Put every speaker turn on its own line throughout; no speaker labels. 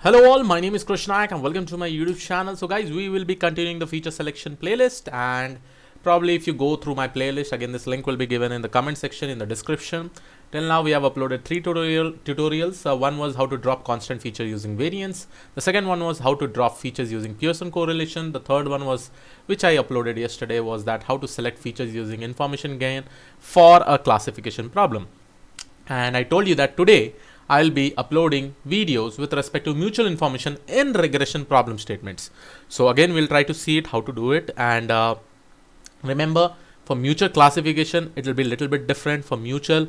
Hello all, my name is Krishnayak and welcome to my YouTube channel. So guys, we will be continuing the feature selection playlist, and probably if you go through my playlist, again this link will be given in the comment section in the description. Till now we have uploaded 3 tutorials. One was how to drop constant feature using variance. The second one was how to drop features using Pearson correlation. The third one was, which I uploaded yesterday, was that how to select features using information gain for a classification problem. And I told you that today I'll be uploading videos with respect to mutual information in regression problem statements. So again, we'll try to see it, how to do it. And remember, for mutual classification, it will be a little bit different. For mutual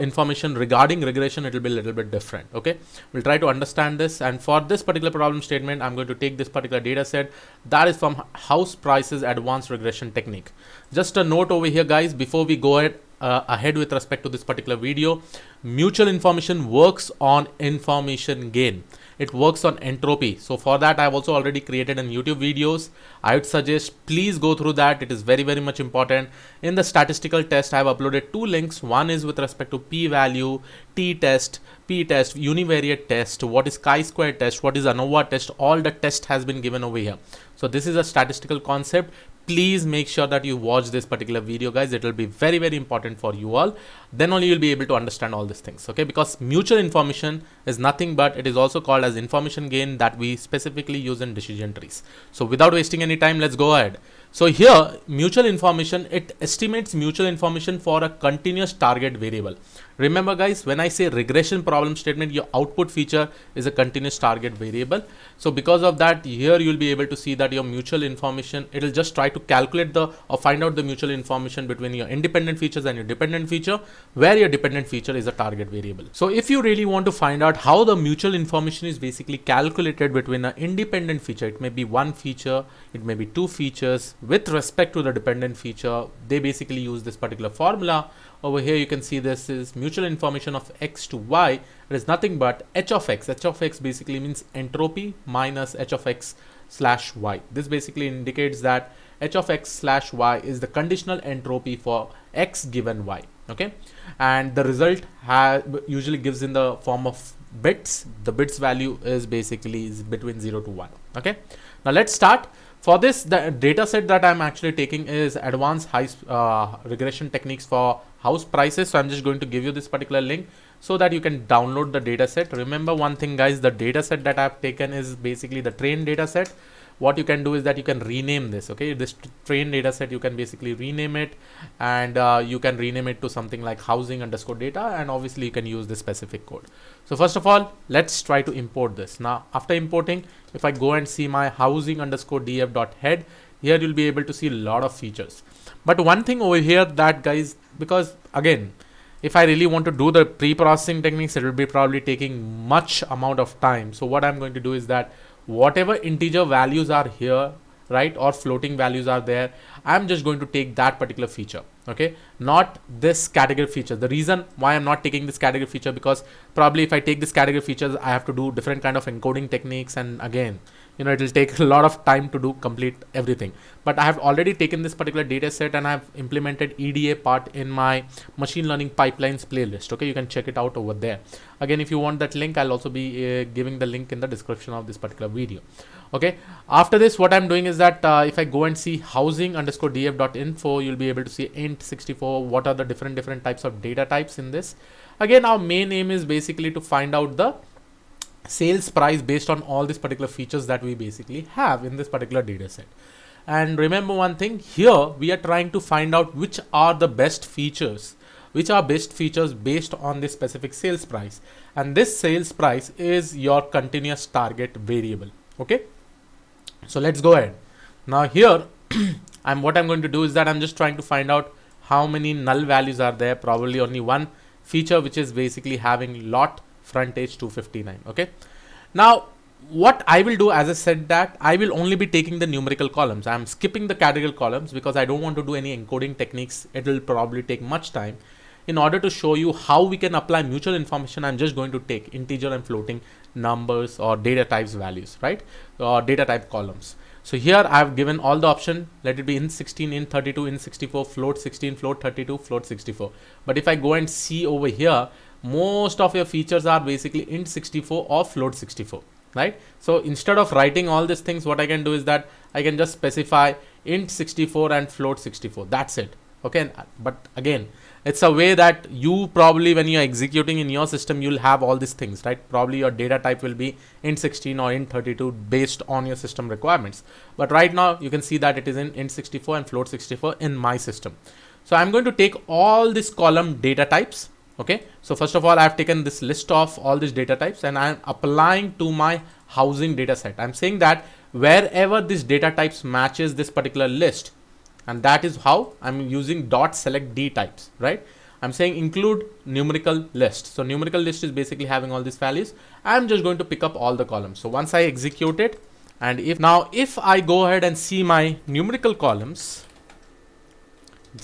information regarding regression, it will be a little bit different. Okay, we'll try to understand this. And for this particular problem statement, I'm going to take this particular data set that is from house prices advanced regression technique. Just a note over here, guys, before we go ahead with respect to this particular video, mutual information works on information gain. It works on entropy. So for that, I've also already created an YouTube videos. I would suggest please go through that. It is very much important. In the statistical test, I've uploaded 2 links. One is with respect to p-value, t-test, p-test, univariate test, what is chi-square test, what is ANOVA test. All the test has been given over here. So this is a statistical concept. Please make sure that you watch this particular video, guys. It will be very important for you all. Then only you'll be able to understand all these things. Okay, because mutual information is nothing but, it is also called as information gain that we specifically use in decision trees. So without wasting any time, let's go ahead. So here, mutual information, it estimates mutual information for a continuous target variable. Remember guys, when I say regression problem statement, your output feature is a continuous target variable. So because of that, here you'll be able to see that your mutual information, it will just try to calculate or find out the mutual information between your independent features and your dependent feature, where your dependent feature is a target variable. So if you really want to find out how the mutual information is basically calculated between an independent feature, it may be one feature, it may be 2 features, with respect to the dependent feature, they basically use this particular formula. Over here you can see this is mutual information of x to y. It is nothing but h of x. H of x basically means entropy minus h of x slash y. This basically indicates that h of x slash y is the conditional entropy for x given y. Okay, and the result usually gives in the form of bits. The bits value is basically between 0 to 1. Okay, now let's start. For this, the data set that I'm actually taking is advanced regression techniques for house prices. So I'm just going to give you this particular link so that you can download the data set. Remember one thing, guys, the data set that I've taken is basically the trained data set. What you can do is that you can rename this. Okay, this trained data set, you can basically rename it, and you can rename it to something like housing underscore data, and obviously you can use this specific code. So first of all, let's try to import this. Now after importing, if I go and see my housing underscore df dot head, here you'll be able to see a lot of features. But one thing over here that, guys, because again, if I really want to do the pre-processing techniques, it will be probably taking much amount of time. So what I'm going to do is that whatever integer values are here, right, or floating values are there, I'm just going to take that particular feature. Okay, not this category feature. The reason why I'm not taking this category feature, because probably if I take this category features, I have to do different kind of encoding techniques, and again, you know, it will take a lot of time to do complete everything. But I have already taken this particular data set and I've implemented EDA part in my machine learning pipelines playlist. Okay, you can check it out over there. Again, if you want that link, I'll also be giving the link in the description of this particular video. Okay, after this, what I'm doing is that if I go and see housing underscore df dot info, you'll be able to see int 64. What are the different types of data types in this? Again, our main aim is basically to find out the sales price based on all these particular features that we basically have in this particular data set. And remember one thing, here we are trying to find out which are the best features, based on this specific sales price, and this sales price is your continuous target variable. Okay, so let's go ahead. Now here what I'm going to do is that I'm just trying to find out how many null values are there. Probably only one feature, which is basically having lot frontage 259. Okay, now what I will do, as I said, that I will only be taking the numerical columns. I'm skipping the categorical columns because I don't want to do any encoding techniques. It will probably take much time. In order to show you how we can apply mutual information, I'm just going to take integer and floating numbers or data types values, right, or data type columns. So here I have given all the option. Let it be int 16, int 32, int 64, float 16, float 32, float 64. But if I go and see over here, most of your features are basically int 64 or float 64. right? So instead of writing all these things, what I can do is that I can just specify int 64 and float 64. That's it. Okay, but again, it's a way that you probably, when you're executing in your system, you'll have all these things, right? Probably your data type will be int 16 or int 32 based on your system requirements. But right now you can see that it is in int 64 and float 64 in my system. So I'm going to take all this column data types. Okay, so first of all, I've taken this list of all these data types and I'm applying to my housing data set. I'm saying that wherever this data types matches this particular list, and that is how I'm using dot select d types, right? I'm saying include numerical list. So numerical list is basically having all these values. I'm just going to pick up all the columns. So once I execute it, and if I go ahead and see my numerical columns,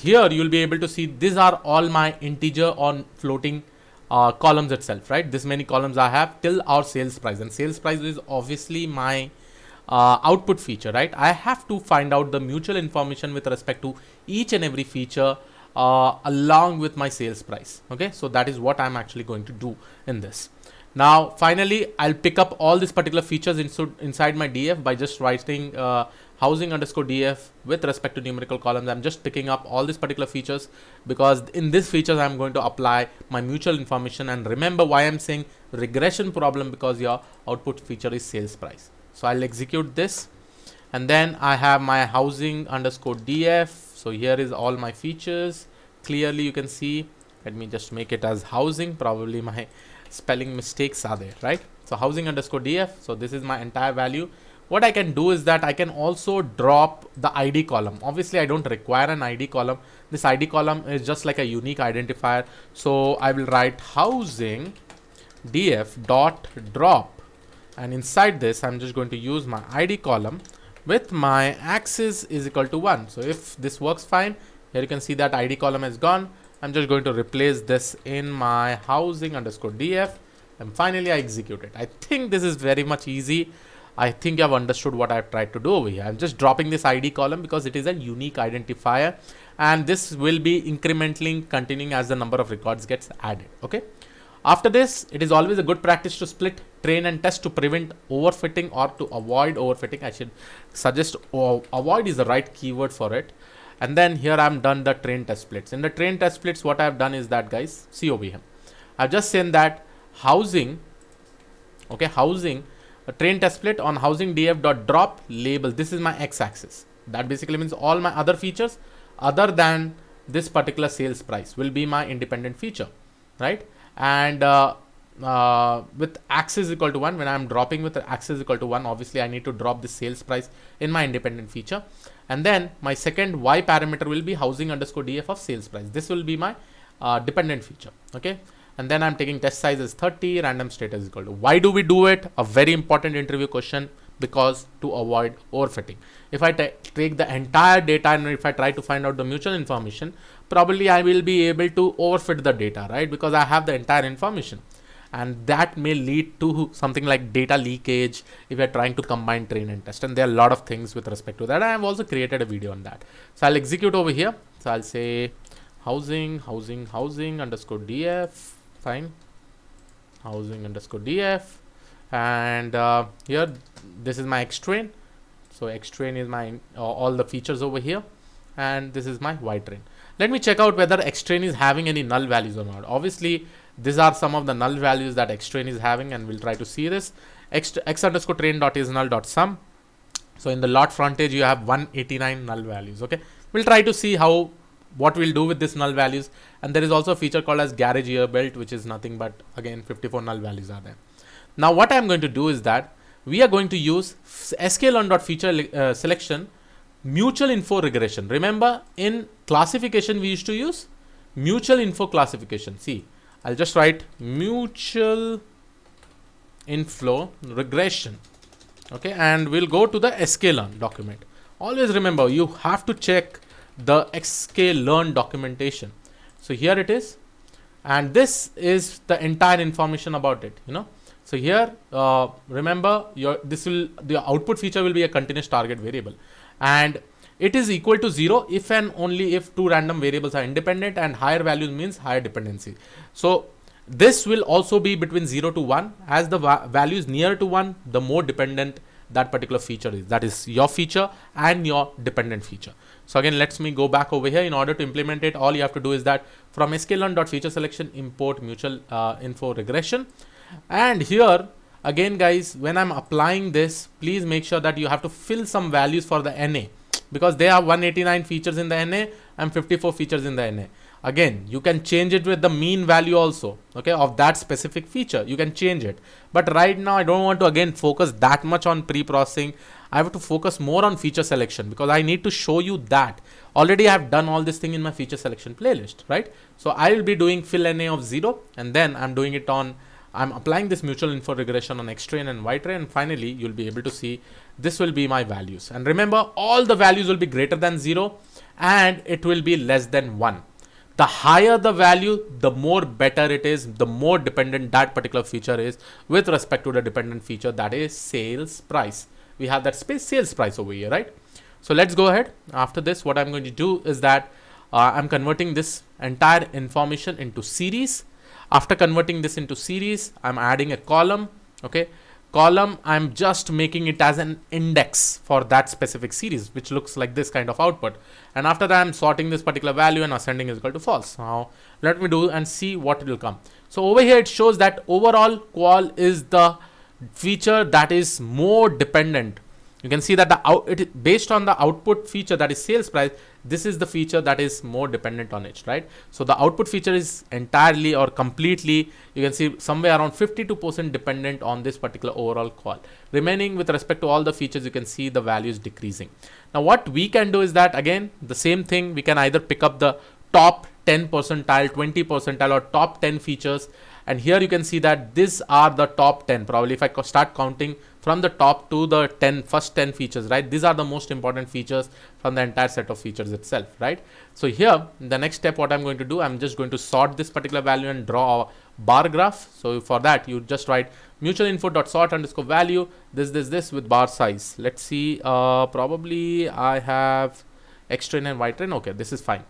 here you'll be able to see these are all my integer or floating columns itself, right? This many columns I have till our sales price, and sales price is obviously my output feature, right? I have to find out the mutual information with respect to each and every feature along with my sales price. Okay, so that is what I'm actually going to do in this. Now finally, I'll pick up all these particular features inside my df by just writing housing underscore df with respect to numerical columns. I'm just picking up all these particular features because in these features I'm going to apply my mutual information. And remember why I'm saying regression problem, because your output feature is sales price. So I'll execute this, and then I have my housing underscore df. So here is all my features. Clearly you can see, let me just make it as housing, probably my spelling mistakes are there, right? So housing underscore df. So this is my entire value. What I can do is that I can also drop the ID column. Obviously I don't require an ID column. This ID column is just like a unique identifier. So I will write housing df dot drop, and inside this I'm just going to use my ID column with my axis is equal to 1. So if this works fine, here you can see that ID column is gone. I'm just going to replace this in my housing underscore df, and finally I execute it. I think this is very much easy. I think you have understood what I've tried to do over here. I'm just dropping this ID column because it is a unique identifier, and this will be incrementally continuing as the number of records gets added. Okay. After this, it is always a good practice to split, train and test to prevent overfitting or to avoid overfitting. I should suggest avoid is the right keyword for it. And then here I'm done the train test splits. In the train test splits, what I've done is that, guys, see over here, I've just seen that housing, okay, housing, a train test split on housing df dot drop label. This is my x-axis. That basically means all my other features other than this particular sales price will be my independent feature, right? And with axis equal to 1, when I'm dropping with the axis equal to 1, obviously I need to drop the sales price in my independent feature. And then my second y parameter will be housing underscore df of sales price. This will be my dependent feature. Okay. And then I'm taking test size as 30, random status equal to. Why do we do it? A very important interview question, because to avoid overfitting. If I take the entire data and if I try to find out the mutual information, probably I will be able to overfit the data, right? Because I have the entire information, and that may lead to something like data leakage if you're trying to combine train and test. And there are a lot of things with respect to that. I have also created a video on that. So I'll execute over here. So I'll say housing underscore df, fine, housing underscore df, and here this is my x train. So x train is my all the features over here, and this is my y train. Let me check out whether x train is having any null values or not. Obviously these are some of the null values that x train is having, and we'll try to see this. X underscore train dot is null dot sum. So in the lot frontage you have 189 null values. Okay, we'll try to see what we'll do with this null values. And there is also a feature called as garage year built, which is nothing but again 54 null values are there. Now what I'm going to do is that we are going to use sklearn.feature selection mutual info regression. Remember, in classification we used to use mutual info classification. See, I'll just write mutual info regression. Okay, and we'll go to the sklearn document. Always remember, you have to check the sklearn documentation. So here it is, and this is the entire information about it, you know. So here remember, the output feature will be a continuous target variable, and it is equal to 0 if and only if two random variables are independent, and higher values means higher dependency. So This will also be between 0 to 1. As the value is near to 1, the more dependent that particular feature is. That is your feature and your dependent feature. So again, let me go back over here. In order to implement it, all you have to do is that from sklearn.featureSelection import mutual info regression. And here again, guys, when I'm applying this, please make sure that you have to fill some values for the NA, because there are 189 features in the NA and 54 features in the NA. Again, you can change it with the mean value also, okay, of that specific feature. You can change it. But right now, I don't want to again focus that much on pre-processing. I have to focus more on feature selection, because I need to show you that. Already I have done all this thing in my feature selection playlist, right? So I will be doing fill NA of 0, and then I'm doing it on, I'm applying this mutual info regression on X-train and Y-train, and finally you'll be able to see this will be my values. And remember, all the values will be greater than 0 and it will be less than 1. The higher the value, the more better it is, the more dependent that particular feature is with respect to the dependent feature, that is sales price. We have that sales price over here, right? So let's go ahead. After this, what I'm going to do is that I'm converting this entire information into series. After converting this into series, I'm adding a column, okay? Column, I'm just making it as an index for that specific series, which looks like this kind of output. And after that, I'm sorting this particular value and ascending is equal to false. Now, let me do and see what it will come. So over here, it shows that overall qual is the feature that is more dependent. You can see that based on the output feature, that is sales price, this is the feature that is more dependent on it, right? So the output feature is entirely or completely, you can see somewhere around 52% dependent on this particular overall qual. Remaining with respect to all the features, you can see the values decreasing. Now what we can do is that, again, the same thing, we can either pick up the top 10 percentile, 20 percentile, or top 10 features. And here you can see that these are the top 10. Probably if I start counting from the top to the first 10 features, right? These are the most important features from the entire set of features itself, right? So here, the next step, what I'm going to do, I'm just going to sort this particular value and draw a bar graph. So for that, you just write mutual info.sort underscore value, this with bar size. Let's see, probably I have X train and Y train. Okay, this is fine.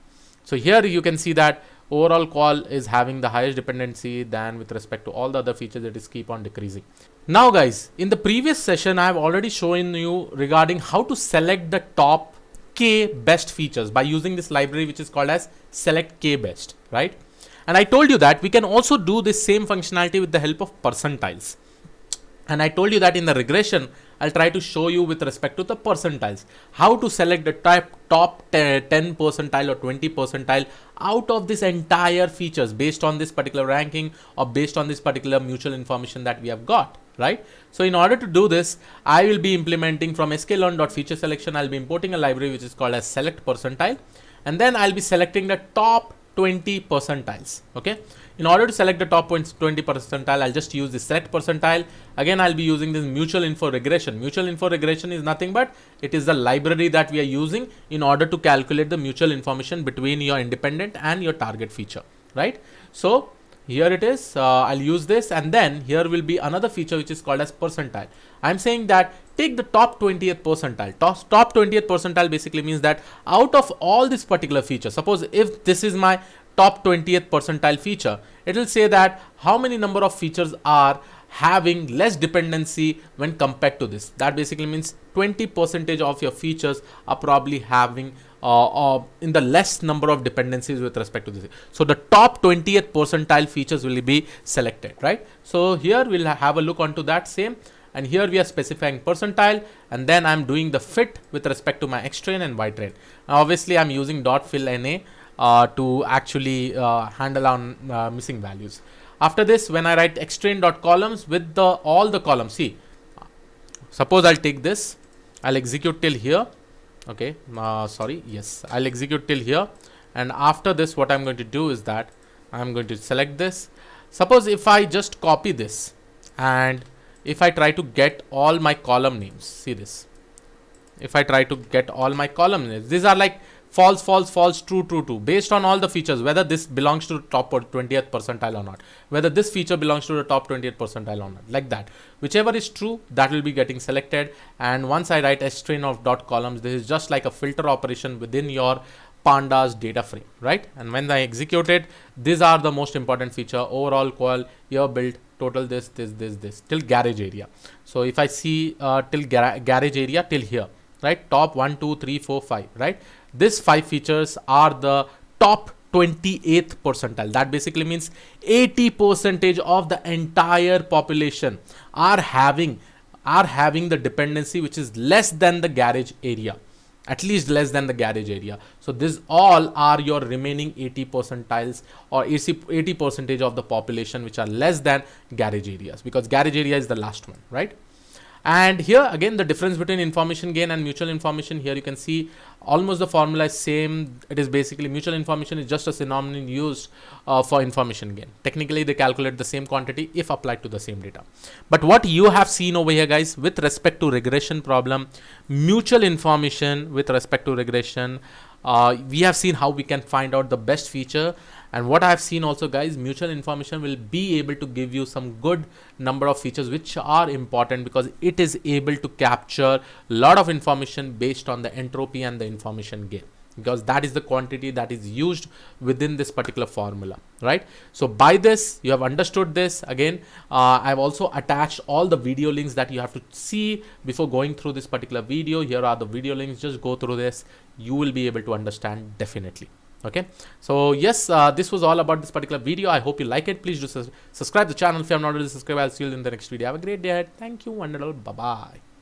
So here you can see that overall qual is having the highest dependency than with respect to all the other features, that is keep on decreasing. Now guys, in the previous session, I have already shown you regarding how to select the top K best features by using this library, which is called as select K best, right? And I told you that we can also do this same functionality with the help of percentiles. And I told you that in the regression, I'll try to show you with respect to the percentiles, how to select the top 10 percentile or 20 percentile out of this entire features based on this particular ranking or based on this particular mutual information that we have got, right? So in order to do this, I will be implementing from sklearn.featureSelection, I'll be importing a library which is called as select percentile, and then I'll be selecting the top 20 percentiles, okay? In order to select the top 20 percentile, I'll just use the select percentile. Again, I'll be using this mutual info regression. Mutual info regression is nothing but it is the library that we are using in order to calculate the mutual information between your independent and your target feature, right? So here it is, I'll use this, and then here will be another feature which is called as percentile. I'm saying that take the top 20th percentile. Top 20th percentile basically means that out of all this particular feature, suppose if this is my top 20th percentile feature, it will say that how many number of features are having less dependency when compared to this. That basically means 20% of your features are probably having in the less number of dependencies with respect to this. So the top 20th percentile features will be selected, right? So here we'll have a look onto that same, and here we are specifying percentile, and then I'm doing the fit with respect to my X train and Y train. Now obviously I'm using .fill NA to actually handle on missing values. After this, when I write xtrain.columns with all the columns, see, suppose I'll take this, I'll execute till here, okay, I'll execute till here, and after this what I'm going to do is that I'm going to select this. Suppose if I just copy this and if I try to get all my column names, see this, if I try to get all my column names, these are like false, false, false, true, true, true, based on all the features, whether this belongs to the top 20th percentile or not, whether this feature belongs to the top 20th percentile or not, like that. Whichever is true, that will be getting selected. And once I write strain of dot columns, this is just like a filter operation within your pandas data frame, right? And when I execute it, these are the most important feature: overall qual, year built, total this till garage area. So if I see till garage area till here, right? Top 1, 2, 3, 4, 5, right? These 5 features are the top 28th percentile. That basically means 80% of the entire population are having the dependency which is less than the garage area, at least less than the garage area. So these all are your remaining 80 percentiles or 80% of the population which are less than garage areas, because garage area is the last one, right? And here again, the difference between information gain and mutual information, here you can see almost the formula is same. It is basically mutual information is just a synonym used for information gain. Technically they calculate the same quantity if applied to the same data. But what you have seen over here, guys, with respect to regression problem, mutual information with respect to regression, we have seen how we can find out the best feature. And what I have seen also, guys, mutual information will be able to give you some good number of features which are important, because it is able to capture a lot of information based on the entropy and the information gain, because that is the quantity that is used within this particular formula, right? So by this, you have understood this. Again, I've also attached all the video links that you have to see before going through this particular video. Here are the video links. Just go through this. You will be able to understand definitely. Okay, so yes, this was all about this particular video. I hope you like it. Please do subscribe to the channel if you have not already subscribed. I'll see you in the next video. Have a great day ahead. Thank you and bye bye.